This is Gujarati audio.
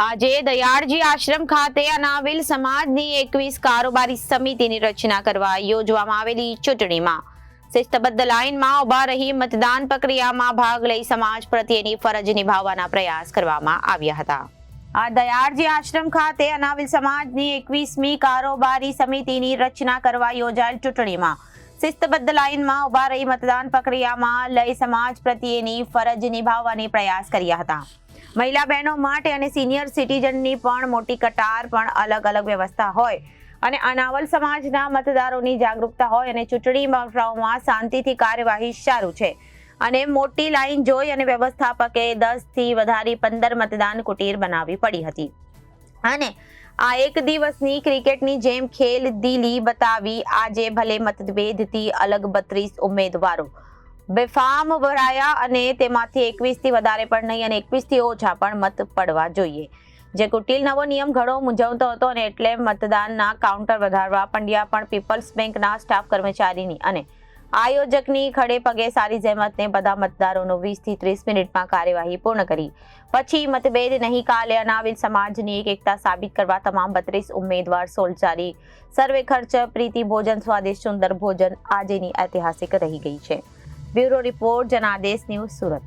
આજે દયાળજી આશ્રમ ખાતે અનાવિલ સમાજની 21 કારોબારી સમિતિની રચના કરવા યોજવામાં આવેલી ચૂંટણીમાં શિસ્તબદ્ધ લાઇનમાં ઉભા રહી મતદાન પ્રક્રિયામાં ભાગ લઈ સમાજ પ્રત્યેની ફરજ નિભાવવાના પ્રયાસ કરવામાં આવ્યા હતા। આ દયાળજી આશ્રમ ખાતે અનાવિલ સમાજની 21મી કારોબારી સમિતિની રચના કરવા યોજાયેલ ચૂંટણીમાં શિસ્તબદ્ધ લાઇનમાં ઉભા રહી મતદાન પ્રક્રિયામાં લઈ સમાજ પ્રત્યેની ફરજ નિભાવવાની પ્રયાસ કર્યા હતા। મહિલા બહેનો માટે અને સિનિયર સિટીઝનની પણ મોટી કતાર પણ અલગ અલગ વ્યવસ્થા હોય અને અનાવલ સમાજના મતદારોની જાગૃતતા હોય અને ચૂંટણી મથકોમાં શાંતિથી કાર્યવાહી શરૂ છે અને મોટી લાઈન જોઈ અને વ્યવસ્થાપકે 10 થી વધારી 15 મતદાન કુટીર બનાવવી પડી હતી અને આ એક દિવસની ક્રિકેટની જેમ ખેલ દિલી બતાવી આજે ભલે મતભેદથી અલગ 32 ઉમેદવારો બેફામ ભરાયા અને તેમાંથી 21 થી વધારે પણ નહીં અને 21 થી ઓછા પણ મત પડવા જોઈએ। જે કુટિલ નવો નિયમ ઘણો મૂંઝવતો હતો અને એટલે મતદાનના કાઉન્ટર વધારવા પંડ્યા પણ પીપલ્સ બેંકના સ્ટાફ કર્મચારીની અને આયોજકની ખડે પગે સારી જહેમતને બધા મતદારોનો 20 થી 30 મિનિટમાં કાર્યવાહી પૂર્ણ કરી પછી મતભેદ નહીં કાલે અનાવિલ સમાજની એકતા સાબિત કરવા તમામ 32 ઉમેદવાર સોલચારી સર્વે ખર્ચ પ્રીતિ ભોજન સ્વાદિષ્ટ સુંદર ભોજન આજની ઐતિહાસિક રહી ગઈ છે। Bureau report Janadesh news Surat.